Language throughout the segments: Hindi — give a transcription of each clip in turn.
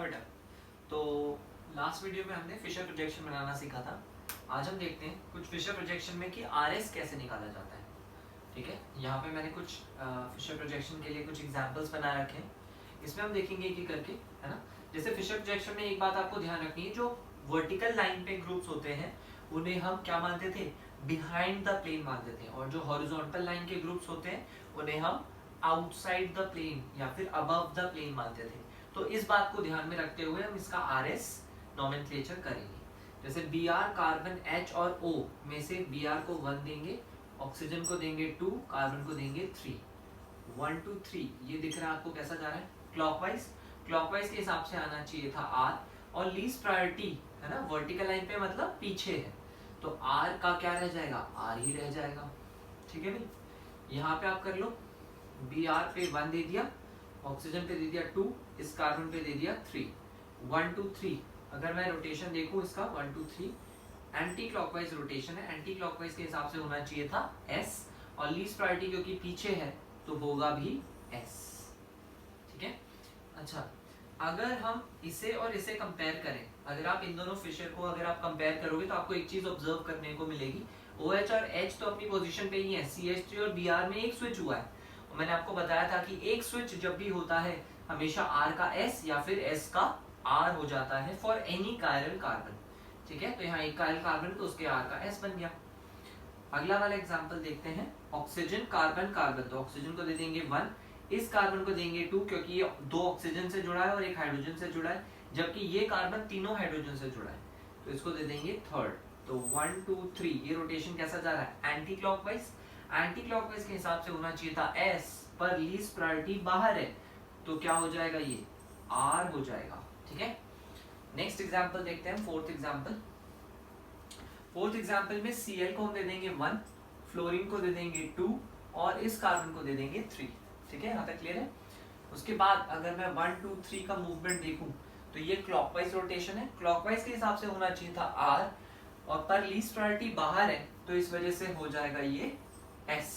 बेटा। तो लास्ट वीडियो में हमने फिशर प्रोजेक्शन बनाना सीखा था। आज हम देखते हैं कुछ फिशर प्रोजेक्शन में कि आरएस कैसे निकाला जाता है। ठीक है, यहाँ पे मैंने कुछ फिशर प्रोजेक्शन के लिए कुछ एग्जांपल्स बना रखे हैं। इसमें हम देखेंगे कि करके, है ना। जैसे फिशर प्रोजेक्शन में एक बात आपको ध्यान रखनी है, जो वर्टिकल लाइन पे ग्रुप्स होते हैं उन्हें हम क्या मानते थे, बिहाइंड द प्लेन मानते थे, और जो हॉरिजॉन्टल लाइन के ग्रुप्स होते हैं उन्हें हम आउटसाइड द प्लेन या फिर अबव द प्लेन मानते थे। तो इस बात को ध्यान में रखते हुए हम इसका आरएस नोमेनक्लेचर करेंगे। जैसे Br कार्बन H और O में से Br को 1 देंगे, ऑक्सीजन को देंगे 2, कार्बन को देंगे 3। 1 2 3 ये दिख रहा है आपको कैसा जा रहा है, क्लॉकवाइज। क्लॉकवाइज के हिसाब से आना चाहिए था R, और लीस्ट प्रायोरिटी है ना, वर्टिकल लाइन पे मतलब पीछे है, तो R का क्या रह जाएगा, R ही रह जाएगा। ठीक है भाई, यहाँ पे आप कर लो, Br पे 1 दे दिया, ऑक्सीजन पे दे दिया 2, इस कार्बन पे दे दिया 3। 1 2 3 अगर मैं रोटेशन देखूं इसका 1 2 3 एंटी क्लॉकवाइज रोटेशन है। एंटी क्लॉकवाइज के हिसाब से होना चाहिए था S, और लीस्ट प्रायोरिटी क्योंकि पीछे है तो होगा भी S। ठीक है। अच्छा, अगर हम इसे और इसे कंपेयर करें, अगर आप इन दोनों फिशर को अगर आप कंपेयर करोगे तो आपको एक चीज ऑब्जर्व करने को मिलेगी, OH और H तो अपनी पोजीशन पे ही है, CH3 और Br में एक स्विच हुआ है। मैंने आपको बताया था कि एक स्विच जब भी होता है हमेशा R का S या फिर S का R हो जाता है फॉर एनी कायरल कार्बन। ठीक है, तो यहाँ एक कायरल कार्बन तो उसके R का S बन गया। अगला वाला एग्जांपल देखते हैं, ऑक्सीजन कार्बन कार्बन, तो ऑक्सीजन को दे देंगे 1, इस कार्बन को देंगे 2 क्योंकि ये 2 ऑक्सीजन से जुड़ा है और एक हाइड्रोजन से जुड़ा है, जबकि ये कार्बन तीनों हाइड्रोजन से जुड़ा है, तो इसको दे देंगे 3rd। तो 1 2 3 ये रोटेशन कैसा जा रहा है, एंटी क्लॉकवाइज। एंटी क्लॉकवाइज के हिसाब से होना चाहिए था S, पर लीस्ट प्रायोरिटी बाहर है तो क्या हो जाएगा, ये R हो जाएगा। ठीक है, नेक्स्ट एग्जांपल देखते हैं, फोर्थ एग्जांपल। फोर्थ एग्जांपल में Cl को हम दे देंगे 1, फ्लोरीन को दे देंगे 2, और इस कार्बन को दे देंगे 3। ठीक है, यहाँ तक क्लियर है। उसके बाद अगर मैं 1 2 3 का मूवमेंट देखूं तो ये क्लॉकवाइज रोटेशन है, क्लॉकवाइज के हिसाब से होना चाहिए था R, और पर लीस्ट प्रायोरिटी बाहर है तो इस वजह से हो जाएगा ये S।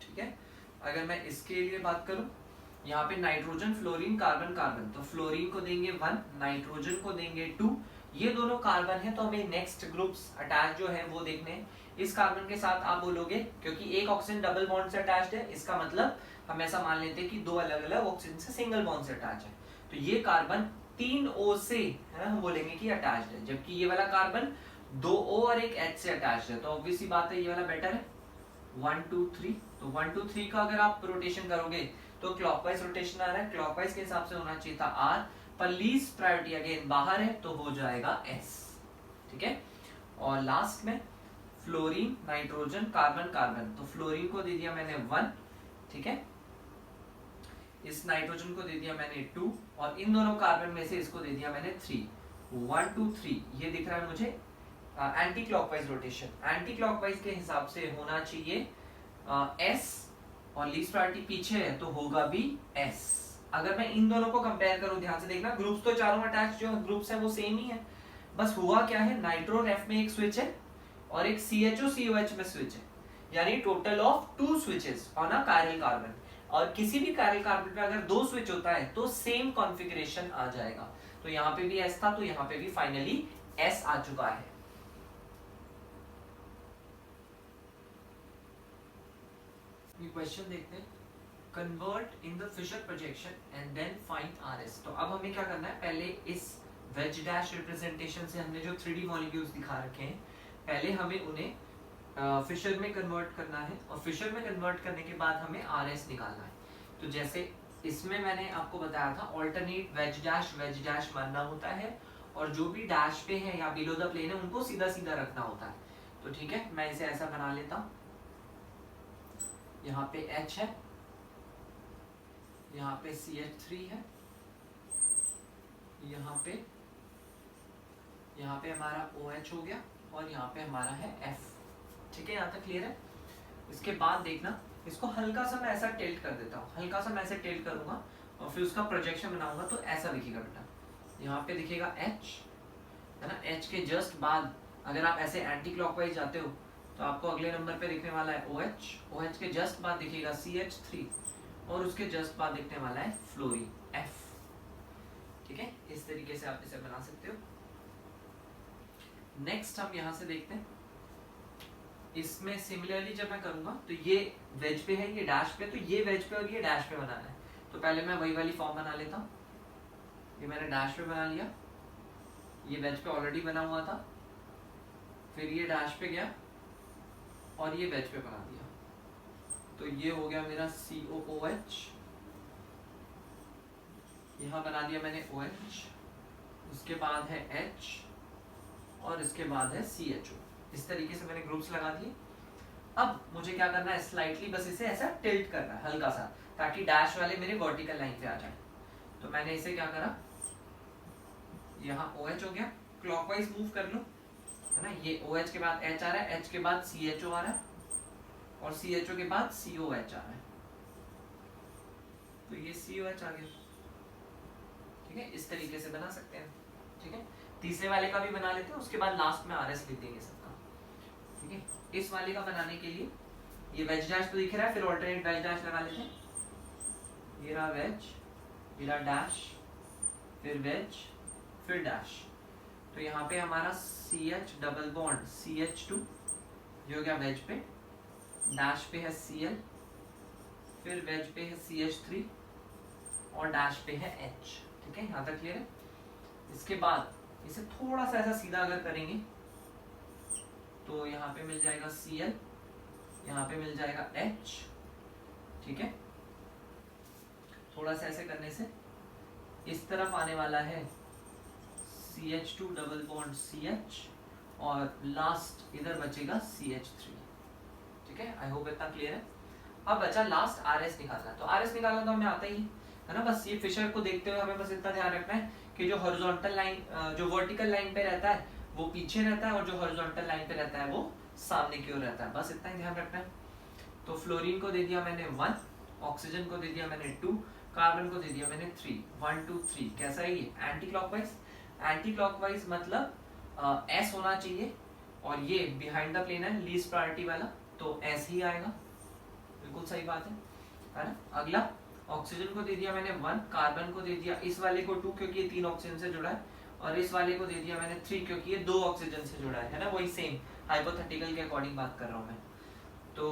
ठीक है, अगर मैं इसके लिए बात करूं, यहाँ पे नाइट्रोजन फ्लोरीन कार्बन कार्बन, तो फ्लोरीन को देंगे 1, नाइट्रोजन को देंगे 2, ये दोनों कार्बन है तो हमें नेक्स्ट ग्रुप्स अटैच जो है वो देखने हैं। इस कार्बन के साथ आप बोलोगे, क्योंकि एक ऑक्सीजन डबल बॉन्ड से अटैच्ड है, इसका मतलब हम ऐसा मान लेते हैं कि दो अलग अलग ऑक्सीजन से सिंगल बॉन्ड से अटैच है, तो ये कार्बन 3 O से, है ना, हम बोलेंगे कि अटैच्ड है, जबकि ये वाला कार्बन 2 O और एक H से अटैच्ड है, तो ऑब्वियस सी बात है ये वाला बेटर है। 1 2 3, तो 1 2 3 का अगर आप रोटेशन करोगे तो क्लॉकवाइज रोटेशन आ रहा है, क्लॉकवाइज के हिसाब से होना चाहिए था R, पर लीस्ट प्रायोरिटी अगेन बाहर है तो हो जाएगा S। ठीक है, और लास्ट में फ्लोरीन नाइट्रोजन कार्बन कार्बन, तो फ्लोरीन को दे दिया मैंने 1, ठीक है, इस नाइट्रोजन को दे दिया मैंने 2, और इन दोनों कार्बन में से इसको दे दिया मैंने 3। 1 2 3 ये दिख रहा है मुझे anti clockwise rotation. Anti clockwise के हिसाब से होना चाहिए S, और लीस्ट प्रायोरिटी पीछे है तो होगा भी S। अगर मैं इन दोनों को कंपेयर करूं, ध्यान से देखना, ग्रुप्स तो चारों अटैच जो ग्रुप्स है वो सेम ही है, बस हुआ क्या है, नाइट्रो रेफ में एक स्विच है और एक CHO COH में स्विच है, यानी total of 2 switches on a chiral carbon. और किसी भी कायरल कार्बन पे अगर 2 स्विच होता है तो सेम कॉन्फ़िगरेशन आ जाएगा, तो यहाँ पे भी S था तो यहाँ पे भी फाइनली S आ चुका है। क्वेश्चन देखते हैं, convert in the Fischer projection and then find RS। तो अब हमें क्या करना है, पहले इस वेज डैश रिप्रेजेंटेशन से हमने जो 3D मॉलिक्यूल्स दिखा रखे हैं, पहले हमें उन्हें फिशर में कन्वर्ट करना है, और फिशर में कन्वर्ट करने के बाद हमें RS निकालना है। तो जैसे इसमें मैंने आपको बताया था ऑल्टरनेट वेज डैश मानना होता है, और जो भी डैश पे है या बिलो द प्लेन है उनको सीधा सीधा रखना होता है। तो ठीक है, मैं इसे ऐसा बना लेता हूँ, यहाँ पे H है, यहाँ पे CH3 है, यहाँ पे हमारा OH हो गया, और यहाँ पे हमारा है F। ठीक है, यहाँ तक क्लियर है। इसके बाद देखना, इसको हल्का सा मैं ऐसा टिल्ट कर देता हूँ, हल्का सा मैं ऐसे टिल्ट करूंगा और फिर उसका प्रोजेक्शन बनाऊंगा तो ऐसा दिखेगा बेटा, यहाँ पे दिखेगा H, है ना, H के जस्ट बाद अगर आप ऐसे एंटी क्लॉकवाइज जाते हो तो आपको अगले नंबर पे दिखने वाला है OH, OH के जस्ट बाद दिखेगा CH3, और उसके जस्ट बाद दिखने वाला है फ्लोरीन F। से आप इसे बना सकते हो। नेक्स्ट हम यहाँ से देखते हैं, इसमें सिमिलरली जब मैं करूंगा तो ये वेज पे है, ये डैश पे, तो ये वेज पे और ये डैश पे बनाना है। तो पहले मैं वही वाली फॉर्म बना लेता हूँ। ये मैंने डैश पे बना लिया, ये वेज पे ऑलरेडी बना हुआ था, फिर ये डैश पे गया और ये वेज पे बना दिया। तो ये हो गया मेरा COOH, यहाँ बना दिया मैंने OH, उसके बाद है H और इसके बाद है CHO। इस तरीके से मैंने ग्रुप्स लगा दिए। अब मुझे क्या करना है, स्लाइटली बस इसे ऐसा टिल्ट करना है हल्का सा, ताकि डैश वाले मेरे वर्टिकल लाइन पे आ जाए। तो मैंने इसे क्या करा, यहाँ OH हो गया, क्लॉकवाइज मूव कर लो, है ना। ये OH के बाद H आ रहा है, H के बाद CHO आ रहा है और CHO के बाद COH आ रहा है। तो ये COH आ गया, ठीक है। इस तरीके से बना सकते हैं, ठीक है। तीसरे वाले का भी बना लेते हैं, उसके बाद लास्ट में RS लिख देंगे सबका, ठीक है। इस वाले का बनाने के लिए ये वेज डैश तो दिख रहा है, फिर ऑल्टरनेट वेज डैश लगा लेते हैं। ये रहा वेज, ये रहा डैश, फिर वेज, फिर डैश। तो यहाँ पे हमारा CH डबल बॉन्ड CH2 जो हो गया वेज पे, डैश पे है Cl, फिर वेज पे है CH3 और डैश पे है H, ठीक है। यहाँ तक क्लियर है। इसके बाद इसे थोड़ा सा ऐसा सीधा अगर करेंगे तो यहाँ पे मिल जाएगा Cl, यहाँ पे मिल जाएगा H, ठीक है। थोड़ा सा ऐसे करने से इस तरफ आने वाला है CH2 डबल बॉन्ड CH और लास्ट इधर बचेगा CH3, ठीक है। आई होप इतना क्लियर है। अब बचा लास्ट RS निकालना। तो RS निकालना तो हमें आता ही है ना। बस ये फिशर को देखते हुए हमें बस इतना ध्यान रखना है कि जो हॉरिजॉन्टल लाइन, जो वर्टिकल लाइन पे रहता है वो पीछे रहता है और जो हॉरिजॉन्टल लाइन पे रहता है वो सामने की ओर रहता है। बस इतना ही ध्यान रखना है। तो फ्लोरीन को दे दिया मैंने 1, ऑक्सीजन को दे दिया मैंने 2, कार्बन को दे दिया मैंने 3, 1 2 3। कैसा है ये, एंटी क्लॉकवाइज। एंटी क्लॉकवाइज मतलब S होना चाहिए और ये बिहाइंड द प्लेन है, लीस्ट प्रायोरिटी वाला, तो S ही आएगा। बिल्कुल सही बात है ना। अगला ऑक्सीजन को दे दिया मैंने 1, कार्बन को दे दिया इस वाले को 2 क्योंकि ये 3 ऑक्सीजन से जुड़ा है, और इस वाले को दे दिया मैंने 3 क्योंकि ये 2 ऑक्सीजन से जुड़ा है ना। वही सेम हाइपोथेटिकल के अकॉर्डिंग बात कर रहा हूँ मैं। तो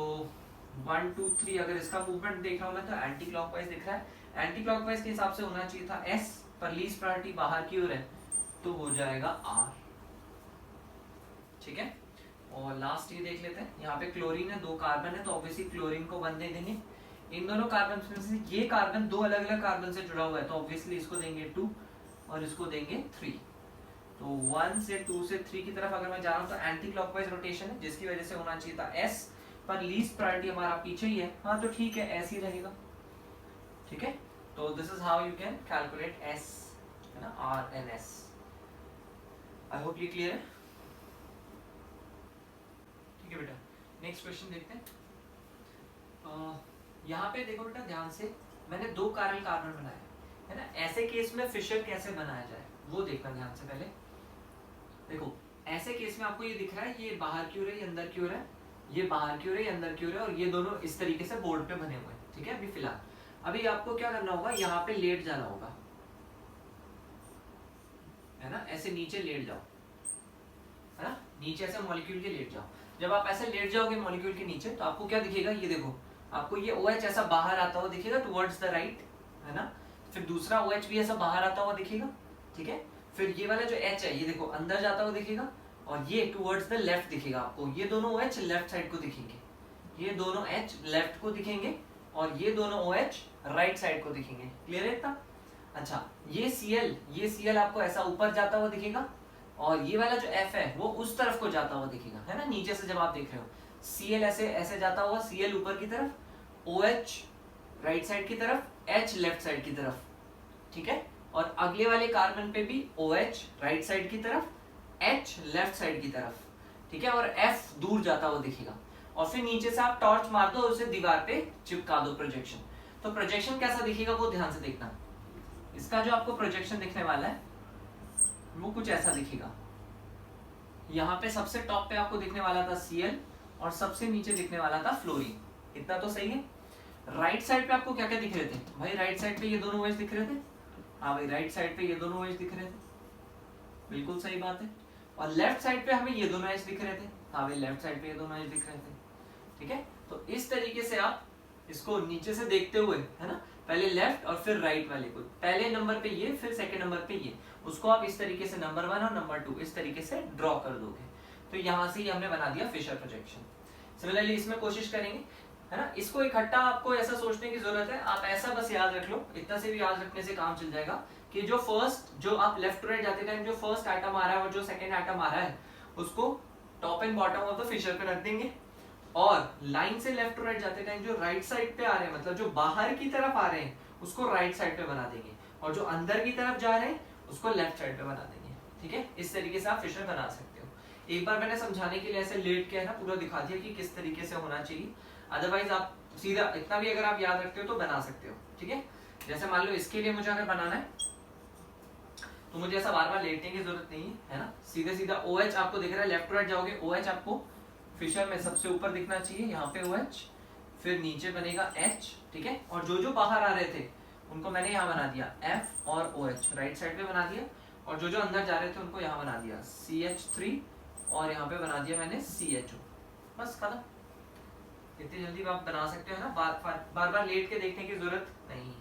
1 2 3 अगर इसका मूवमेंट देख रहा हूँ मैं तो एंटी क्लॉकवाइज दिख रहा है। एंटी क्लॉकवाइज के हिसाब से होना चाहिए था S, पर लीस्ट प्रायोरिटी बाहर की ओर है तो हो जाएगा R, ठीक है। और लास्ट ये देख लेते हैं, यहाँ पे क्लोरीन है, 2 कार्बन है, तो ऑब्वियसली क्लोरीन को 1 दे देंगे। इन दोनों कार्बन में से ये कार्बन 2 अलग अलग कार्बन से जुड़ा हुआ है तो ऑब्वियसली इसको देंगे 2 और इसको देंगे 3। तो 1 से 2 से 3 की तरफ अगर मैं जा रहा हूँ तो एंटी क्लॉकवाइज रोटेशन है, जिसकी वजह से होना चाहिए था S, पर लीस्ट प्रायोरिटी हमारा पीछे ही है। हाँ तो ठीक है, ऐसे ही रहेगा, ठीक है। तो this is how you can calculate S, है ना, R and S। I hope ये क्लियर है, ठीक है बेटा। नेक्स्ट क्वेश्चन देखते हैं। यहाँ पे देखो बेटा ध्यान से, मैंने 2 काइरल कार्बन बनाए है ना। ऐसे केस में फिशर कैसे बनाया जाए वो देखना ध्यान से। पहले देखो, ऐसे केस में आपको ये दिख रहा है, ये बाहर की ओर है, ये अंदर की ओर है, ये बाहर की ओर है, ये अंदर की ओर है, और ये दोनों इस तरीके से बोर्ड पे बने हुए हैं, ठीक है। अभी फिलहाल अभी आपको क्या करना होगा, यहाँ पे लेट जाना होगा, है ना। ऐसे नीचे लेट जाओ, है ना, नीचे ऐसे मॉलिक्यूल के लेट जाओ। जब आप ऐसे लेट जाओगे मॉलिक्यूल के नीचे तो आपको क्या दिखेगा, ये देखो, आपको ये OH ऐसा बाहर आता हुआ दिखेगा टुवर्ड्स द राइट, है ना। फिर दूसरा OH भी ऐसा बाहर आता हुआ दिखेगा, ठीक है। फिर ये वाला जो H है ये देखो अंदर जाता हुआ दिखेगा, और ये टुवर्ड्स द लेफ्ट दिखेगा आपको। ये दोनों OH लेफ्ट साइड को दिखेंगे, ये दोनों H लेफ्ट को दिखेंगे, और ये दोनों OH राइट साइड को दिखेंगे। क्लियर है इतना? अच्छा, ये Cl आपको ऐसा ऊपर जाता हुआ दिखेगा, और ये वाला जो F है वो उस तरफ को जाता हुआ दिखेगा, है ना। नीचे से जब आप देख रहे हो Cl ऐसे ऐसे जाता हुआ, Cl ऊपर की तरफ, OH राइट साइड की तरफ, H लेफ्ट साइड की तरफ, ठीक है। और अगले वाले कार्बन पे भी OH राइट साइड की तरफ, H लेफ्ट साइड की तरफ, ठीक है। और F दूर जाता हुआ दिखेगा, और फिर नीचे से आप टॉर्च मार दो, उसे दीवार पे चिपका दो प्रोजेक्शन। तो प्रोजेक्शन कैसा दिखेगा वो ध्यान से देखना। इसका जो आपको प्रोजेक्शन दिखने वाला है वो कुछ ऐसा दिखेगा। यहाँ पे सबसे टॉप पे आपको दिखने वाला था Cl, और सबसे नीचे दिखने वाला था फ्लोरीन। इतना तो सही है। राइट साइड पे आपको क्या क्या दिख रहे थे भाई? राइट साइड पे ये दोनों OH दिख रहे थे। हाँ भाई, राइट साइड पे ये दोनों OH दिख रहे थे, बिल्कुल सही बात है। और लेफ्ट साइड पे हमें ये दोनों एज दिख रहे थे, हाँ भाई लेफ्ट साइड पे ये दोनों एज दिख रहे थे, ठीक है। तो इस तरीके से आप इसको नीचे से देखते हुए, है ना, पहले लेफ्ट और फिर राइट वाले को, पहले नंबर पे ये फिर सेकंड नंबर पे ये, उसको आप इस तरीके से नंबर 1 और नंबर 2 इस तरीके से ड्रॉ कर दोगे। तो यहाँ से ही हमने बना दिया फिशर प्रोजेक्शन। सिमिलरली इसमें कोशिश करेंगे, है ना, इसको इकट्ठा आपको ऐसा सोचने की जरूरत है, आप ऐसा बस याद रख लो, इतना से भी याद रखने से काम चल जाएगा कि जो फर्स्ट, जो आप लेफ्ट टू राइट जाते टाइम जो फर्स्ट आइटम आ रहा है और जो सेकंड आइटम आ रहा है उसको top and bottom of the Fischer पे रख देंगे, और लाइन से लेफ्ट टू राइट जाते टाइम जो राइट साइड पे आ रहे हैं, मतलब जो बाहर की तरफ आ रहे हैं उसको राइट साइड पे बना देंगे, और जो अंदर की तरफ जा रहे हैं उसको लेफ्ट साइड पे बना देंगे, ठीक है। इस तरीके से आप फिशर बना सकते हो। एक बार मैंने समझाने के लिए ऐसे लेट के, है ना, पूरा दिखा दिया कि किस तरीके से होना चाहिए, अदरवाइज आप सीधा इतना भी अगर आप याद रखते हो तो बना सकते हो, ठीक है। जैसे मान लो इसके लिए मुझे अगर बनाना है तो मुझे ऐसा बार बार लेटने की जरूरत नहीं है ना, सीधे सीधा OH आपको दिख रहा है, लेफ्ट टू राइट जाओगे OH आपको फिशर में सबसे ऊपर दिखना चाहिए, यहाँ पे OH, फिर नीचे बनेगा H, ठीक है। और जो जो बाहर आ रहे थे उनको मैंने यहाँ बना दिया F और OH राइट साइड पे बना दिया, और जो जो अंदर जा रहे थे उनको यहाँ बना दिया CH3, और यहाँ पे बना दिया मैंने CHO। बस खत्म। इतनी जल्दी आप बना सकते हो ना, बार बार लेट के देखने की जरूरत नहीं है,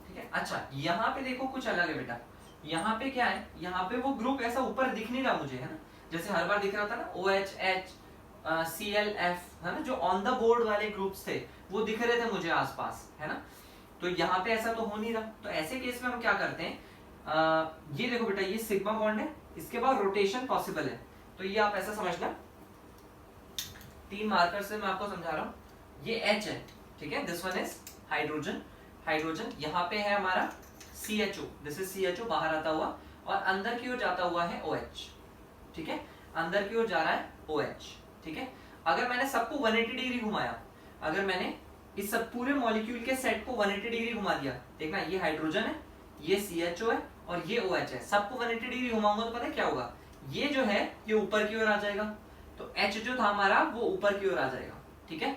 ठीक है। अच्छा यहाँ पे देखो कुछ अलग है बेटा, यहाँ पे क्या है, यहाँ पे वो ग्रुप ऐसा ऊपर दिख नहीं रहा मुझे, है ना, जैसे हर बार दिख रहा था ना OH H Cl F, है ना, जो ऑन द बोर्ड वाले ग्रुप्स थे वो दिख रहे थे मुझे आसपास, है ना। तो यहाँ पे ऐसा तो हो नहीं रहा, तो ऐसे केस में हम क्या करते हैं, ये देखो बेटा ये सिग्मा बॉन्ड है, इसके बाद रोटेशन पॉसिबल है, तो ये आप ऐसा समझना, 3 मार्कर से मैं आपको समझा रहा हूँ, ये H है, ठीक है, this one is hydrogen, hydrogen, यहाँ पे है हमारा CHO, दिस इज CHO बाहर आता हुआ, और अंदर की ओर जाता हुआ है OH, ठीक है, अंदर की ओर जा रहा है OH, ठीक है। अगर मैंने सबको 180 डिग्री घुमाया, अगर मैंने इस सब पूरे मॉलिक्यूल के सेट को 180 डिग्री घुमा दिया, देखना ये हाइड्रोजन है, ये CHO है और ये OH है, सबको 180 डिग्री घुमाऊंगा तो पता है क्या होगा, ये जो है ये ऊपर की ओर आ जाएगा, तो H जो था हमारा वो ऊपर की ओर आ जाएगा, ठीक है।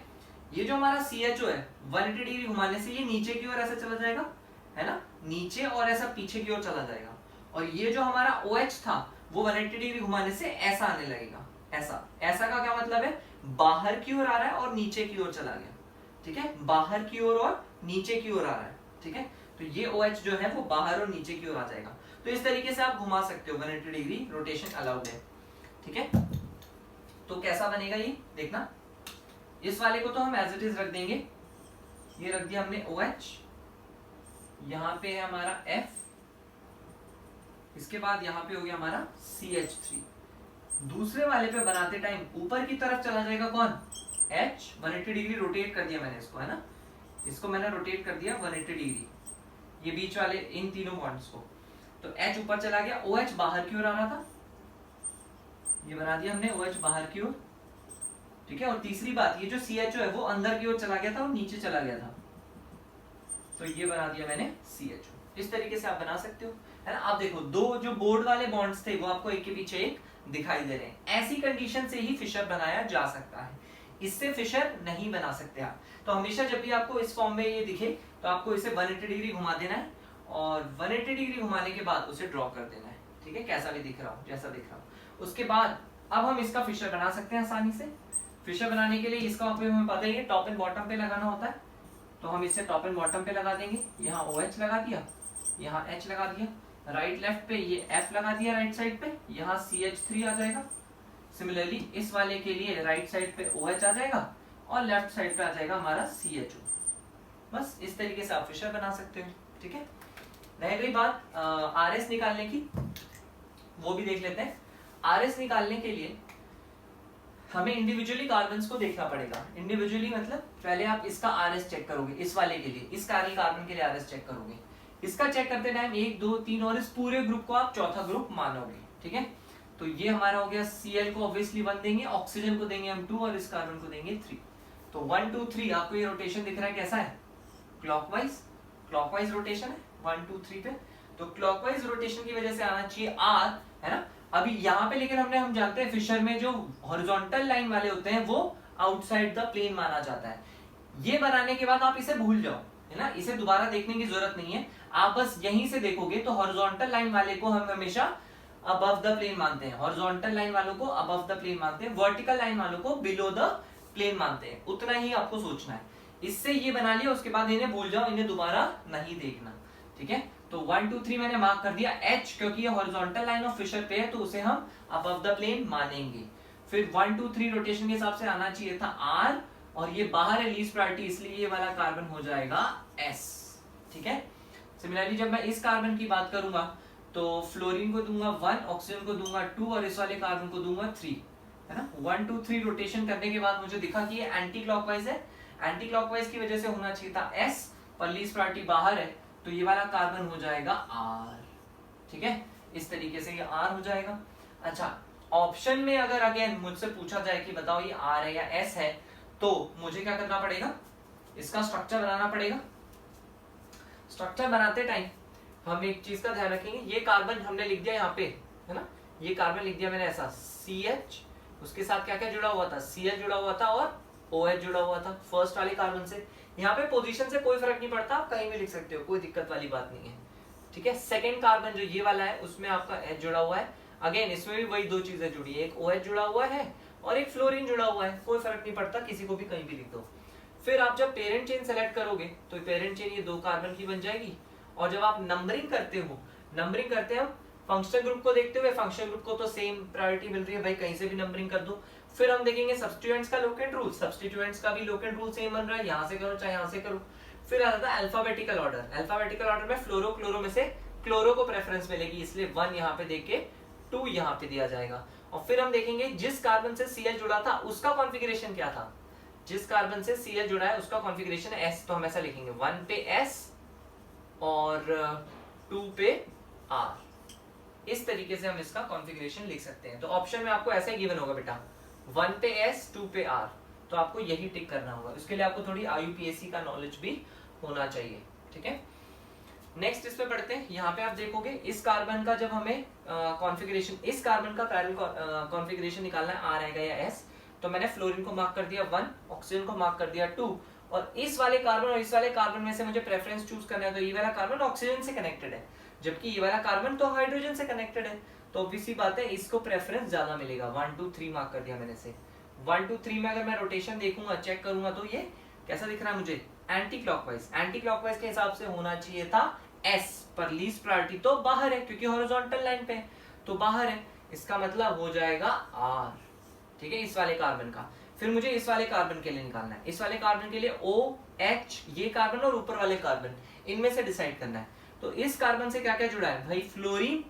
ये जो हमारा CHO है 180 डिग्री घुमाने से ये नीचे की ओर ऐसे चला जाएगा, है ना, नीचे, और ऐसा पीछे की ओर चला जाएगा, और ये जो हमारा OH था वो 180 डिग्री घुमाने से ऐसा आने लगेगा, ऐसा, ऐसा का क्या मतलब है, बाहर की ओर आ रहा है और नीचे की ओर चला गया, ठीक है, बाहर की ओर और नीचे की ओर आ रहा है, ठीक है। तो ये OH जो है वो बाहर और नीचे की ओर आ जाएगा, तो इस तरीके से आप घुमा सकते हो, 180 डिग्री रोटेशन अलाउड है, ठीक है। तो कैसा बनेगा ये देखना, इस वाले को तो हम एज इट इज रख देंगे, ये रख दिया हमने OH, यहाँ पे है हमारा F, इसके बाद यहाँ पे हो गया हमारा CH3, दूसरे वाले पे बनाते टाइम ऊपर की तरफ चला जाएगा कौन, H, 180 डिग्री रोटेट कर दिया मैंने इसको, है ना, इसको मैंने रोटेट कर दिया 180 डिग्री, ये बीच वाले इन तीनों बॉन्ड्स को, तो H ऊपर चला गया, OH बाहर की ओर आना था, ये बना दिया हमने OH बाहर की ओर, ठीक है। और तीसरी बात, ये जो CHO है वो अंदर की ओर चला गया था और नीचे चला गया था, तो ये बना दिया मैंने CHO। इस तरीके से आप बना सकते हो, है ना। आप देखो दो जो बोर्ड वाले बॉन्ड्स थे वो आपको एक के पीछे एक दिखाई दे रहे हैं, ऐसी कंडीशन से ही फिशर बनाया जा सकता है, इससे फिशर नहीं बना सकते आप। तो हमेशा जब भी आपको इस फॉर्म में ये दिखे तो आपको इसे 180 डिग्री घुमा देना है, और 180 डिग्री घुमाने के बाद उसे ड्रॉ कर देना है, ठीक है, कैसा भी दिख रहा हो, जैसा दिख रहा हो। उसके बाद अब हम इसका फिशर बना सकते हैं आसानी से। फिशर बनाने के लिए इसका हमें पता ही है टॉप एंड बॉटम पे लगाना होता है, तो हम इसे टॉप एंड बॉटम पे लगा देंगे, यहाँ OH लगा दिया, यहाँ H लगा दिया, राइट लेफ्ट पे ये F लगा दिया, राइट साइड पे यहाँ CH3 आ जाएगा। सिमिलरली इस वाले के लिए राइट साइड पे OH आ जाएगा और लेफ्ट साइड पे आ जाएगा हमारा CHO। बस इस तरीके से आप फिशर बना सकते हो, ठीक है। रह गई बात RS निकालने की, वो भी देख लेते हैं। RS निकालने के लिए हमें इंडिविजुअली कार्बन्स को देखना पड़ेगा। इंडिविजुअली मतलब पहले आप इसका RS चेक करोगे, इस वाले के लिए, इस कार्बन के लिए RS चेक करोगे, इसका चेक करते टाइम 1 2 3 और इस पूरे ग्रुप को आप चौथा ग्रुप मानोगे, ठीक है। तो ये हमारा हो गया, Cl को ऑब्वियसली 1 देंगे, ऑक्सीजन को देंगे हम 2 और इस कार्बन को देंगे 3। तो 1 2 3 आपको ये रोटेशन दिख रहा है कैसा है, क्लॉकवाइज रोटेशन है 1 2 3 पे। तो क्लॉकवाइज रोटेशन की वजह से आना चाहिए R, है ना। अभी यहाँ पे लेकिन हम जानते हैं फिशर में जो हॉरिजॉन्टल लाइन वाले होते हैं वो आउटसाइड द प्लेन माना जाता है। ये बनाने के बाद आप इसे भूल जाओ, है ना, इसे दोबारा देखने की जरूरत नहीं है, आप बस यहीं से देखोगे तो हॉरिजॉन्टल लाइन वाले को हम हमेशा अबव द प्लेन मानते हैं, हॉरिजॉन्टल लाइन वालों को अबव द प्लेन मानते हैं, वर्टिकल लाइन वालों को बिलो द प्लेन मानते हैं। उतना ही आपको सोचना है। इससे ये बना लिया, उसके बाद इन्हें भूल जाओ, इन्हें दोबारा नहीं देखना, ठीक है। तो 1 2 3 मैंने मार्क कर दिया। एच क्योंकि ये हॉरिजॉन्टल लाइन ऑफ फिशर पे है तो उसे हम अबव द प्लेन मानेंगे। फिर 1 2 3 रोटेशन के हिसाब से आना चाहिए था आर, और ये बाहर है लीस्ट प्रायोरिटी, इसलिए ये वाला कार्बन हो जाएगा एस, ठीक है। सिमिलरली जब मैं इस कार्बन की बात करूंगा तो फ्लोरीन को दूंगा 1, ऑक्सीजन को दूंगा 2 और इस वाले कार्बन को दूंगा 3, है ना। 1 2 3 रोटेशन करने के बाद मुझे दिखा कि ये एंटी क्लॉकवाइज है। एंटी क्लॉकवाइज की वजह से होना चाहिए था एस, पर लीस्ट प्रायोरिटी बाहर है तो ये वाला कार्बन हो जाएगा आर, ठीक है। इस तरीके से ये आर हो जाएगा। अच्छा, ऑप्शन में अगर अगेन मुझसे पूछा जाए कि बताओ ये आर है या एस है, तो मुझे क्या करना पड़ेगा, इसका स्ट्रक्चर बनाना पड़ेगा। स्ट्रक्चर बनाते टाइम हम एक चीज का ध्यान रखेंगे, ये कार्बन हमने लिख दिया यहाँ पे, है ना, ये कार्बन लिख दिया मैंने ऐसा CH, उसके साथ क्या क्या जुड़ा हुआ था, CH जुड़ा हुआ था और OH जुड़ा हुआ था फर्स्ट वाले कार्बन से। यहाँ पे पोजीशन से कोई फर्क नहीं पड़ता, आप कहीं भी लिख सकते हो, कोई दिक्कत वाली बात नहीं है, ठीक है। सेकेंड कार्बन जो ये वाला है उसमें आपका H जुड़ा हुआ है। अगेन इसमें भी वही दो चीजें जुड़ी है, एक OH जुड़ा हुआ है और एक फ्लोरीन जुड़ा हुआ है, कोई फर्क नहीं पड़ता, किसी को भी कहीं भी लिख दो। फिर आप जब पेरेंट चेन सेलेक्ट करोगे तो पेरेंट चेन ये 2 कार्बन की बन जाएगी। और जब आप नंबरिंग करते हो, नंबरिंग करते हैं फंक्शनल ग्रुप को देखते हुए, फंक्शनल ग्रुप को तो सेम प्रायोरिटी मिल रही है भाई, कहीं से भी नंबरिंग कर दो। फिर हम देखेंगे सब्स्टिट्यूएंट्स का लोकेंट रूल, सब्स्टिट्यूएंट्स का भी लोकेंट रूल सेम बन रहा है, यहाँ से करो चाहे यहाँ से करो। फिर आता था अल्फाबेटिकल ऑर्डर, अल्फाबेटिकल ऑर्डर में फ्लोरो क्लोरो में से क्लोरो को प्रेफरेंस मिलेगी, इसलिए 1 यहाँ पे देके 2 यहाँ पे दिया जाएगा। और फिर हम देखेंगे जिस कार्बन से Cl जुड़ा था उसका कॉन्फ़िगरेशन क्या था, जिस कार्बन से Cl जुड़ा है उसका कॉन्फ़िगरेशन S, तो हम ऐसा लिखेंगे 1 पे S और 2 पे R। इस तरीके से हम इसका कॉन्फ़िगरेशन लिख सकते हैं। तो ऑप्शन में आपको ऐसा ही गिवन होगा बेटा, 1 पे S 2 पे R, तो आपको यही टिक करना होगा। इसके लिए आपको थोड़ी IUPAC का नॉलेज भी होना चाहिए, ठीक है। नेक्स्ट इस पे पढ़ते हैं। यहाँ पे आप देखोगे इस कार्बन का जब हमें कॉन्फ़िगरेशन, इस कार्बन का पैरेलल कॉन्फ़िगरेशन निकालना है, R आएगा या S, तो मैंने फ्लोरीन को मार्क कर दिया 1, ऑक्सीजन को मार्क कर दिया 2, और इस वाले कार्बन और इस वाले कार्बन में से मुझे प्रेफरेंस चूज करना है, तो ये वाला कार्बन ऑक्सीजन से कनेक्टेड है जबकि ये वाला कार्बन तो हाइड्रोजन से कनेक्टेड है, तो ऑब्वियसली बात है इसको प्रेफरेंस ज्यादा मिलेगा। 1 2 3 मार्क कर दिया मैंने से। 1 2 3 में अगर मैं रोटेशन देखूंगा, चेक करूंगा, तो ये कैसा दिख रहा है मुझे, एंटी क्लॉकवाइज। एंटी क्लॉकवाइज के हिसाब से होना चाहिए था S, पर लीस्ट प्रायोरिटी तो बाहर है क्योंकि हॉरिजॉन्टल लाइन पे है, तो बाहर है, इसका मतलब हो जाएगा R, ठीक है, इस वाले कार्बन का। फिर मुझे इस वाले कार्बन के लिए निकालना है, इस वाले कार्बन के लिए OH, ये कार्बन और ऊपर वाले कार्बन, इनमें से डिसाइड करना है। तो इस कार्बन से क्या क्या जुड़ा है भाई, फ्लोरीन,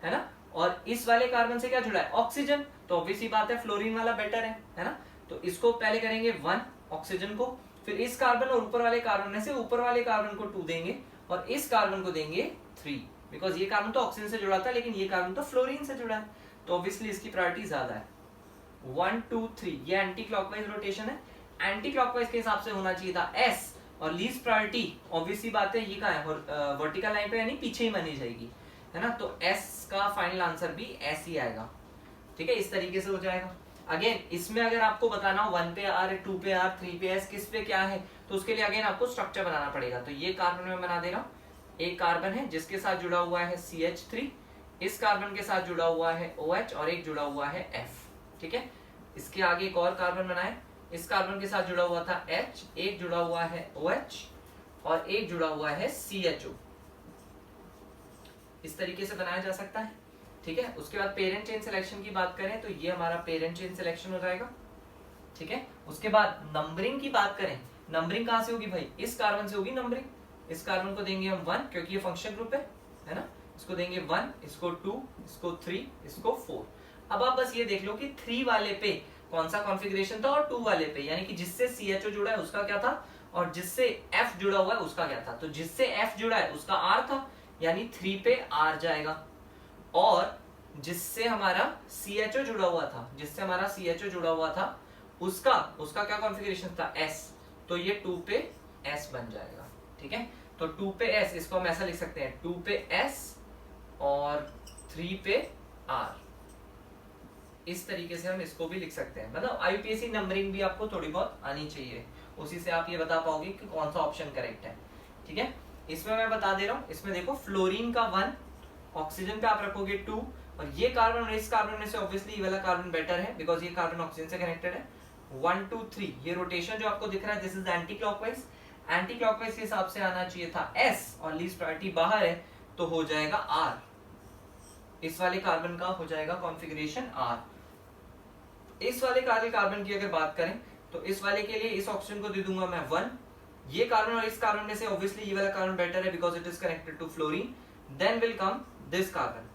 है ना, और इस वाले कार्बन से क्या जुड़ा है, ऑक्सीजन, तो ऑब्वियसली बात है फ्लोरीन वाला बेटर है ना। तो इसको पहले करेंगे 1 ऑक्सीजन को, फिर इस कार्बन और ऊपर वाले कार्बन में से ऊपर वाले कार्बन को 2 देंगे और इस कार्बन को देंगे 3, बिकॉज ये कार्बन तो ऑक्सीजन से जुड़ा था लेकिन ये कार्बन तो फ्लोरीन से जुड़ा है, तो ऑब्वियसली इसकी प्रायोरिटी ज्यादा है। 1 2 3 ये एंटी क्लॉकवाइज रोटेशन है। एंटी क्लॉकवाइज के हिसाब से होना चाहिए था S, और लीस्ट प्रायोरिटी ऑब्वियसली बात है ये कहाँ है, वर्टिकल लाइन पे, यानी पीछे ही मानी जाएगी, है ना। तो S का फाइनल आंसर भी S ही आएगा, ठीक है, इस तरीके से हो जाएगा। अगेन इसमें अगर आपको बताना हो 1 पे R, 2 पे R, 3 पे S, किस पे क्या है, तो उसके लिए अगेन आपको स्ट्रक्चर बनाना पड़ेगा। तो ये कार्बन में बना दे रहा हूँ, एक कार्बन है जिसके साथ जुड़ा हुआ है CH3, इस कार्बन के साथ जुड़ा हुआ है OH और एक जुड़ा हुआ है F, ठीक है। इसके आगे एक और कार्बन बनाए, इस कार्बन के साथ जुड़ा हुआ था H, एक जुड़ा हुआ है OH और एक जुड़ा हुआ है CHO, इस तरीके से बनाया जा सकता है, ठीक है। उसके बाद पेरेंट चेन सिलेक्शन की बात करें तो ये हमारा पेरेंट चेन सिलेक्शन हो जाएगा, ठीक है। उसके बाद नंबरिंग की बात करें, नंबरिंग कहां से होगी भाई, इस कार्बन से होगी नंबरिंग। इस कार्बन को देंगे हम 1 क्योंकि ये फंक्शन ग्रुप है ना, इसको देंगे 1, इसको 2, इसको 3, इसको 4। अब आप बस ये देख लो कि 3 वाले पे कौन सा कॉन्फ़िगरेशन था और 2 वाले पे, यानी कि जिससे CHO जुड़ा है उसका क्या था और जिससे F जुड़ा हुआ है उसका क्या था। तो जिससे F जुड़ा है उसका R था, यानी 3 पे R जाएगा, और जिससे हमारा CHO जुड़ा हुआ था, जिससे हमारा CHO जुड़ा हुआ था उसका क्या कॉन्फ़िगरेशन था, S, तो ये 2 पे S बन जाएगा, ठीक है। तो 2 पे S, इसको हम ऐसा लिख सकते हैं 2 पे S और 3 पे R, इस तरीके से हम इसको भी लिख सकते हैं। मतलब IUPAC नंबरिंग भी आपको थोड़ी बहुत आनी चाहिए, उसी से आप ये बता पाओगे कि कौन सा ऑप्शन करेक्ट है, ठीक है। इसमें मैं बता दे रहा हूँ, इसमें देखो फ्लोरीन का 1, ऑक्सीजन पे आप रखोगे 2, और ये कार्बन और इस कार्बन में से ऑब्वियसली ये वाला कार्बन बेटर है बिकॉज ये कार्बन ऑक्सीजन से कनेक्टेड है। 1 2 3 ये रोटेशन जो आपको दिख रहा है this is anti clockwise. Anti clockwise के हिसाब से आना चाहिए था S और लीस्ट प्रायोरिटी बाहर है तो हो जाएगा R। इस वाले कार्बन का हो जाएगा कॉन्फ़िगरेशन R। इस वाले कार्बन की अगर बात करें तो इस वाले के लिए इस ऑप्शन को दे दूंगा मैं 1। ये कार्बन और इस कार्बन में से ऑब्वियसली ये वाला कार्बन बेटर है because it is connected to fluorine. Then will come this carbon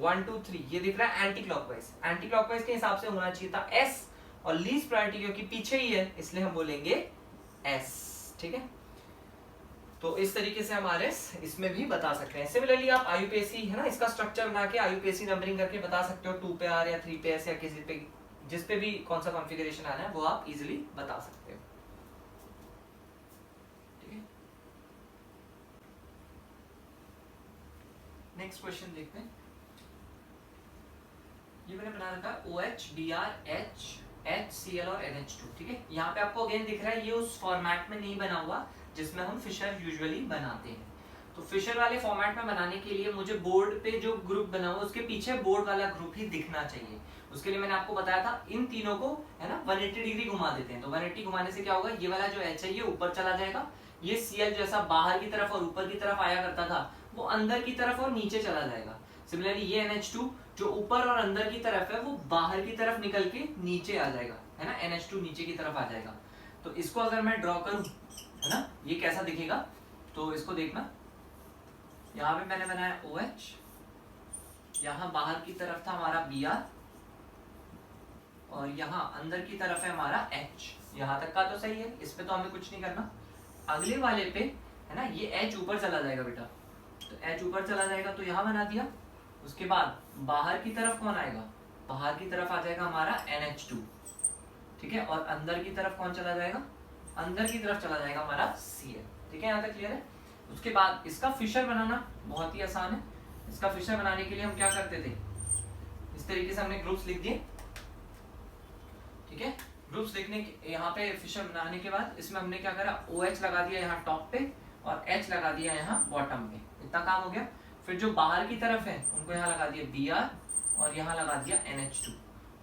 1 2 3 ये दिख रहा है एंटी क्लॉकवाइज। एंटी क्लॉकवाइज के हिसाब से होना चाहिए था S और लीस्ट प्रायोरिटी क्योंकि पीछे ही है इसलिए हम बोलेंगे S। ठीक है, तो इस तरीके से हम RS इसमें भी बता सकते हैं। सिमिलरली आप IUPAC है ना इसका स्ट्रक्चर बना के IUPAC नंबरिंग करके बता सकते हो 2 पे R या 3 पे S या किसी पे जिस पे भी कौन सा कॉन्फ़िगरेशन आना है वो आप इजीली बता सकते हो। ठीक है, नेक्स्ट क्वेश्चन देखते हैं। ये मैंने बना रखा है OH Br H HCl और NH2। ठीक है, यहाँ पे आपको अगेन दिख रहा है ये उस फॉर्मेट में नहीं बना हुआ जिसमें हम फिशर यूजुअली बनाते हैं। तो फिशर वाले फॉर्मेट में बनाने के लिए मुझे बोर्ड पे जो ग्रुप बना हुआ उसके पीछे बोर्ड वाला ग्रुप ही दिखना चाहिए। उसके लिए मैंने आपको बताया था इन तीनों को है ना 180 डिग्री घुमा देते हैं। तो 180 घुमाने से क्या होगा, ये वाला जो H है ये ऊपर चला जाएगा, ये Cl जैसा बाहर की तरफ और ऊपर की तरफ आया करता था वो अंदर की तरफ और नीचे चला जाएगा। सिमिलरली ये NH2 जो ऊपर और अंदर की तरफ है वो बाहर की तरफ निकल के नीचे आ जाएगा है ना, NH2 नीचे की तरफ आ जाएगा। तो इसको अगर मैं ड्रॉ करूं है ना ये कैसा दिखेगा, तो इसको देखना यहाँ पे मैंने बनाया OH, यहाँ बाहर की तरफ था हमारा Br और यहाँ अंदर की तरफ है हमारा H। यहाँ तक का तो सही है, इस पे तो हमें कुछ नहीं करना। अगले वाले पे है ना ये H ऊपर चला जाएगा बेटा, तो H ऊपर चला जाएगा तो यहाँ बना दिया। उसके बाद बाहर की तरफ कौन आएगा, बाहर की तरफ आ जाएगा हमारा NH2। ठीक है, और अंदर की तरफ कौन चला जाएगा, अंदर की तरफ चला जाएगा हमारा Cl। ठीक है, यहाँ तक क्लियर है। उसके बाद इसका फिशर बनाना बहुत ही आसान है। इसका फिशर बनाने के लिए हम क्या करते थे, इस तरीके से हमने ग्रुप्स लिख दिए। ठीक है, ग्रुप्स लिखने के यहाँ पे फिशर बनाने के बाद इसमें हमने क्या करा, OH लगा दिया यहाँ टॉप पे और H लगा दिया यहाँ बॉटम पे, इतना काम हो गया। फिर जो बाहर की तरफ है उनको यहाँ लगा दिया Br और यहाँ लगा दिया NH2।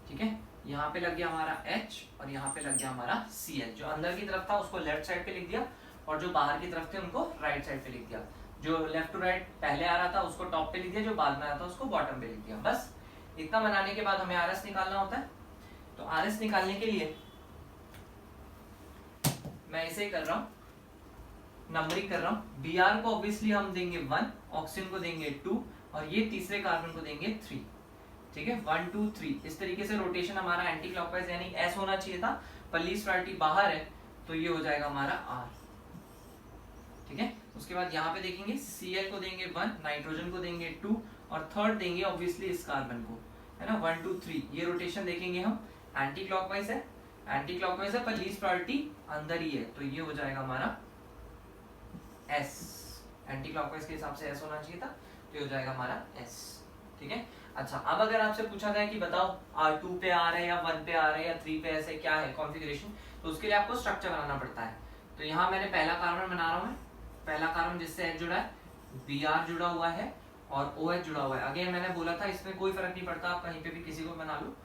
ठीक है, यहाँ पे लग गया हमारा H और यहाँ पे लग गया हमारा Cl। जो अंदर की तरफ था उसको लेफ्ट साइड पे लिख दिया और जो बाहर की तरफ थे उनको राइट साइड पे लिख दिया। जो लेफ्ट टू राइट पहले आ रहा था उसको टॉप पे लिख दिया, जो बाद में आ रहा था उसको बॉटम पे लिख दिया। बस इतना बनाने के बाद हमें RS निकालना होता है। तो RS निकालने के लिए मैं ऐसे ही कर रहा हूँ, नंबरिंग कर रहा हूँ। Br को ऑब्वियसली हम देंगे 1, ऑक्सीजन को देंगे 2 और ये तीसरे कार्बन को देंगे 3। ठीक है, 1 2 3 इस तरीके से रोटेशन हमारा एंटी क्लॉकवाइज यानी S होना चाहिए था, पर लीस्ट प्रायोरिटी बाहर है तो ये हो जाएगा हमारा R। ठीक है, उसके बाद यहाँ पे देखेंगे Cl को देंगे 1, नाइट्रोजन को देंगे 2 और थर्ड देंगे ऑब्वियसली इस कार्बन को है ना 1 2 3। ये रोटेशन देखेंगे हम एंटी क्लॉकवाइज है, एंटी क्लॉकवाइज है पर लीस्ट प्रायोरिटी अंदर ही है तो ये हो जाएगा हमारा S। एंटी क्लॉकवाइज के हिसाब से S होना चाहिए था तो ये हो जाएगा हमारा S। ठीक है, अच्छा अब अगर आपसे पूछा जाए कि बताओ R2 पे आ रहा है या 1 पे आ रहा है या 3 पे ऐसे क्या है कॉन्फ़िगरेशन, तो उसके लिए आपको स्ट्रक्चर बनाना पड़ता है। तो यहाँ मैंने पहला कार्बन बना रहा हूँ, मैं पहला कार्बन जिससे H जुड़ा है, Br जुड़ा हुआ है और OH जुड़ा हुआ है। अगेन मैंने बोला था इसमें कोई फर्क नहीं पड़ता, आप कहीं पे भी किसी को बना लो।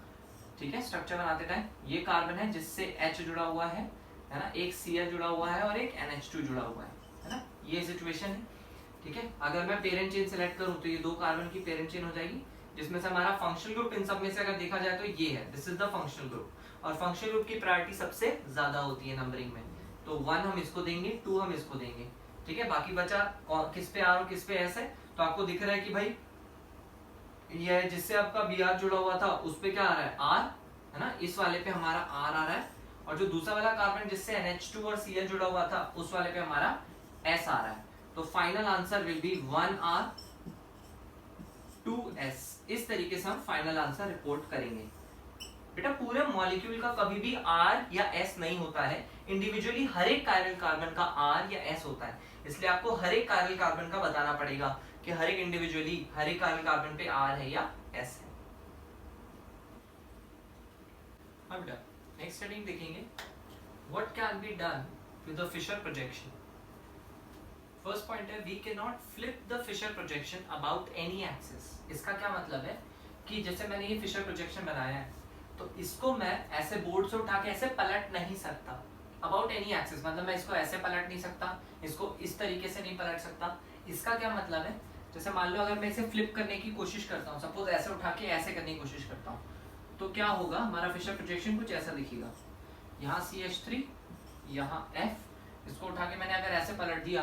ठीक है, स्ट्रक्चर बनाते टाइम ये कार्बन है जिससे H जुड़ा हुआ है ना, एक Cl जुड़ा हुआ है और एक NH2 जुड़ा हुआ है ना, ये सिचुएशन है। ठीक है, अगर मैं पेरेंट चेन सेलेक्ट करूं तो ये दो कार्बन की पेरेंट चेन हो जाएगी, जिसमें से हमारा फंक्शनल ग्रुप इन सब में से अगर देखा जाए तो ये है, this is the functional group. और फंक्शनल ग्रुप की प्रायोरिटी सबसे ज्यादा होती है नंबरिंग में, तो 1 हम इसको देंगे, 2 हम इसको देंगे। ठीक है, बाकी बचा किस पे R और किस पे S है, तो आपको दिख रहा है कि भाई ये जिससे आपका Br जुड़ा हुआ था उस पे क्या आ रहा है R है ना, इस वाले पे हमारा R आ रहा है, और जो दूसरा वाला कार्बन जिससे NH2 और Cl जुड़ा हुआ था उस वाले पे हमारा S आ रहा है। तो final answer will be 1R 2S। इस तरीके से हम फाइनल आंसर रिपोर्ट करेंगे। बेटा पूरे मॉलिक्यूल का कभी भी R या S नहीं होता है, इंडिविजुअली हर एक कायरल कार्बन का R या S होता है, इसलिए आपको हर एक कायरल कार्बन का बताना पड़ेगा कि हर एक इंडिविजुअली हर एक कायरल कार्बन पे R है या S है। अब बेटा नेक्स्ट हेडिंग देखेंगे, what can be done with the Fischer projection. First point है we can not flip the Fischer projection about any axis. इसका क्या मतलब है कि जैसे मैंने ये फिशर प्रोजेक्शन बनाया है तो इसको मैं ऐसे बोर्ड से उठा के ऐसे पलट नहीं सकता अबाउट एनी एक्सिस, मतलब मैं इसको ऐसे पलट नहीं सकता, इसको इस तरीके से नहीं पलट सकता। इसका क्या मतलब है, जैसे मान लो अगर मैं इसे फ्लिप करने की कोशिश करता हूँ, सपोज ऐसे उठा के ऐसे करने की कोशिश करता हूँ, तो क्या होगा, हमारा फिशर प्रोजेक्शन कुछ ऐसा दिखेगा। यहाँ CH3, यहाँ F, इसको उठा के मैंने अगर ऐसे पलट दिया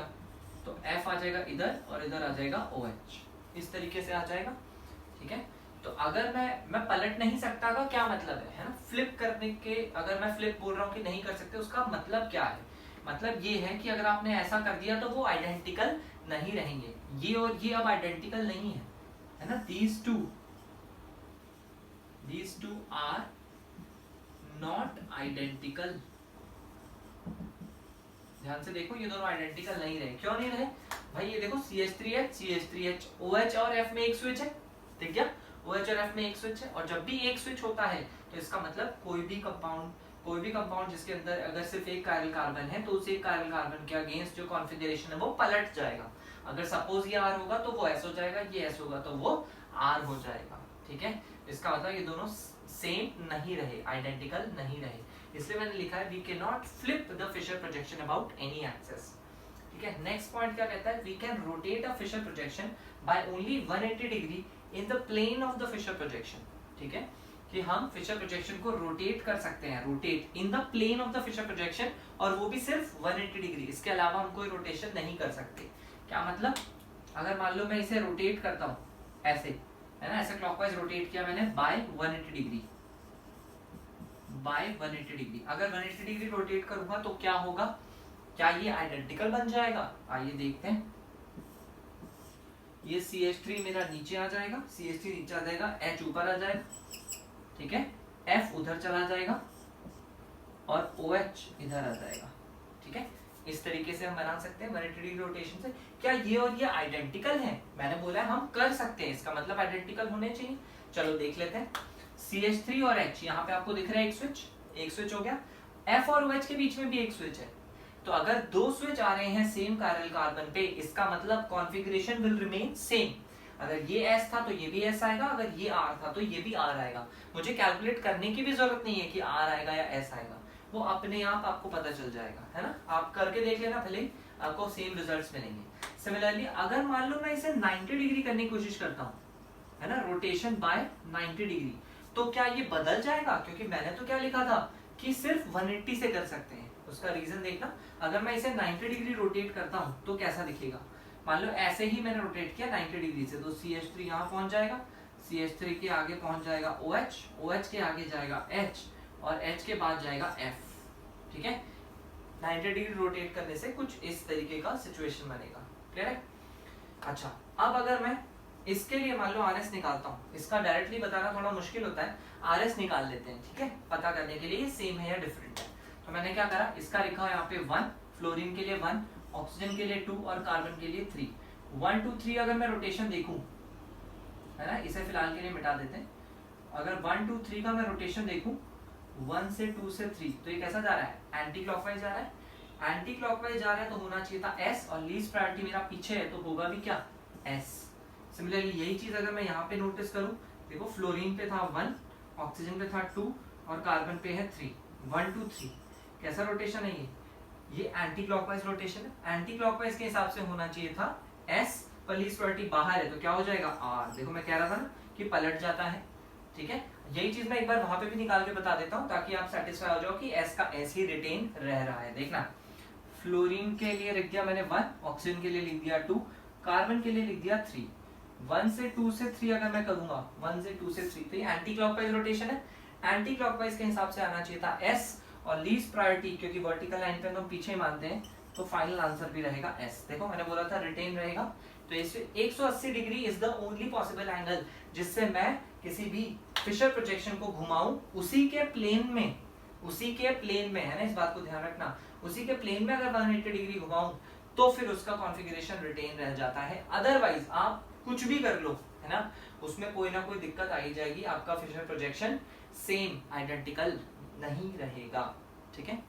तो F आ जाएगा इधर और इधर आ जाएगा OH, इस तरीके से आ जाएगा। ठीक है, तो अगर मैं पलट नहीं सकता का क्या मतलब है ना, फ्लिप करने के, अगर मैं फ्लिप बोल रहा हूँ कि नहीं कर सकते, उसका मतलब क्या है, मतलब ये है कि अगर आपने ऐसा कर दिया तो वो आइडेंटिकल नहीं रहेंगे, ये और ये अब आइडेंटिकल नहीं है ना। these two are not identical। ध्यान से देखो, ये दोनों आइडेंटिकल नहीं रहे। क्यों नहीं रहे भाई, ये देखो CH3H OH और F में एक स्विच है, ठीक है, OH और F में एक स्विच है, और जब भी एक स्विच होता है तो इसका मतलब कोई भी कंपाउंड जिसके अंदर अगर सिर्फ एक कायरल कार्बन है तो उस एक कायरल कार्बन के अगेंस्ट जो कॉन्फिगरेशन है वो पलट जाएगा। अगर सपोज ये R होगा तो वो S हो जाएगा, ये S होगा तो वो R हो जाएगा। ठीक है, इसका मतलब ये दोनों सेम नहीं रहे, आइडेंटिकल नहीं रहे, इसलिए मैंने लिखा है we can not flip the Fischer projection about any axis. ठीक है, नेक्स्ट पॉइंट क्या कहता है, we can rotate a Fischer projection by only 180 degree in the plane of the Fischer projection. ठीक है, कि हम फिशर प्रोजेक्शन को रोटेट कर सकते हैं, rotate in the plane of the Fischer projection, और वो भी सिर्फ 180 डिग्री, इसके अलावा हम कोई रोटेशन नहीं कर सकते। क्या मतलब, अगर मान लो मैं इसे रोटेट करता हूँ ऐसे, है ना, ऐसे क्लॉकवाइज रोटेट किया मैंने बाय 180 डिग्री, बाय 180 डिग्री, अगर 180 डिग्री रोटेट करूंगा तो क्या होगा, क्या ये आइडेंटिकल बन जाएगा? आइए देखते हैं। ये CH3 मेरा नीचे आ जाएगा, CH3 नीचे आ जाएगा, H ऊपर आ जाएगा, ठीक है, F उधर चला जाएगा और OH इधर आ जाएगा। ठीक है, इस तरीके से हम बना सकते हैं 180 डिग्री रोटेशन से। क्या ये और ये आइडेंटिकल हैं? मैंने बोला है हम कर सकते हैं, इसका मतलब आइडेंटिकल होने चाहिए। चलो देख लेते हैं। CH3 और H, यहाँ पे आपको दिख रहा है एक स्विच हो गया। F और OH के बीच में भी एक स्विच है, तो अगर दो स्विच आ रहे हैं सेम कायरल कार्बन पे, इसका मतलब कॉन्फ़िगरेशन विल रिमेन सेम। अगर ये S था तो ये भी S आएगा, अगर ये R था तो ये भी R आएगा। मुझे कैलकुलेट करने की भी जरूरत नहीं है कि R आएगा या S आएगा, वो अपने आप आपको पता चल जाएगा, है ना। आप करके देख लेना, भले ही आपको सेम रिजल्ट्स मिलेंगे। सिमिलरली अगर मान लो मैं इसे 90 डिग्री करने की कोशिश करता हूँ, है ना, रोटेशन बाय 90 डिग्री, तो क्या ये बदल जाएगा? क्योंकि मैंने तो क्या लिखा था कि सिर्फ 180 से कर सकते हैं। उसका रीजन देखना, अगर मैं इसे 90 डिग्री रोटेट करता हूँ तो कैसा दिखेगा। मान लो ऐसे ही मैंने रोटेट किया 90 डिग्री से, तो CH3 यहाँ पहुंच जाएगा, CH3 के आगे पहुंच जाएगा OH, OH के आगे जाएगा H, और H के बाद जाएगा F। ठीक है, 90 डिग्री रोटेट करने से कुछ इस तरीके का सिचुएशन बनेगा। क्लियर है? अच्छा, अब अगर मैं इसके लिए मान लो RS निकालता हूँ, इसका डायरेक्टली बताना थोड़ा मुश्किल होता है, RS निकाल लेते हैं। ठीक है, पता करने के लिए सेम है या डिफरेंट है। तो मैंने क्या करा, इसका लिखा है यहाँ पे 1, फ्लोरीन के लिए 1, ऑक्सीजन के लिए 2 और कार्बन के लिए 3। 1 2 3 अगर मैं रोटेशन देखूं, है ना, इसे फिलहाल के लिए मिटा देते हैं। अगर 1 2 3 का मैं रोटेशन देखूं, 1 से 2 से 3, तो ये कैसा जा रहा है, एंटी क्लॉकवाइज जा रहा है। एंटी क्लॉकवाइज जा रहा है तो होना चाहिए था S, और लीस्ट प्रायोरिटी मेरा पीछे है तो होगा भी क्या, S। सिमिलरली यही चीज अगर मैं यहाँ पे नोटिस करूं, देखो फ्लोरीन पे था 1, ऑक्सीजन पे था 2 और कार्बन पे है 3। 1 2 3 कैसा रोटेशन है ये एंटी क्लॉकवाइज रोटेशन है। एंटी क्लॉकवाइज के हिसाब से होना चाहिए था S, पर लीस्ट प्रायोरिटी बाहर है तो क्या हो जाएगा R। देखो मैं कह रहा था ना कि पलट जाता है। ठीक है, यही चीज मैं एक बार वहां पे भी निकाल के बता देता हूँ ताकि आप सेटिस्फाई हो जाओ कि S का S ही रिटेन रह रहा है। देखना, फ्लोरीन के लिए लिख दिया मैंने 1, ऑक्सीजन के लिए लिख दिया 2, कार्बन के लिए लिख दिया 3। 1 से 2 से 3 अगर मैं करूंगा, 1 से 2 से 3, तो ये एंटी क्लॉकवाइज रोटेशन है। एंटी क्लॉकवाइज के हिसाब से आना चाहिए था S, और लीस्ट प्रायोरिटी क्योंकि वर्टिकल लाइन पे हम पीछे मानते हैं तो फाइनल आंसर भी रहेगा S। देखो मैंने बोला था रिटेन रहेगा, तो इसे 180 degree is the only possible angle जिससे मैं किसी भी फिशर प्रोजेक्शन को घुमाऊं उसी के प्लेन में, है ना, इस बात को ध्यान रखना, उसी के प्लेन में अगर 180 डिग्री घुमाऊं तो फिर उसका कॉन्फ़िगरेशन रिटेन रह जाता है। अदरवाइज आप कुछ भी कर लो, है ना, उसमें कोई ना कोई दिक्कत आ ही जाएगी, आपका फिशर प्रोजेक्शन सेम आइडेंटिकल नहीं रहेगा। ठीक है।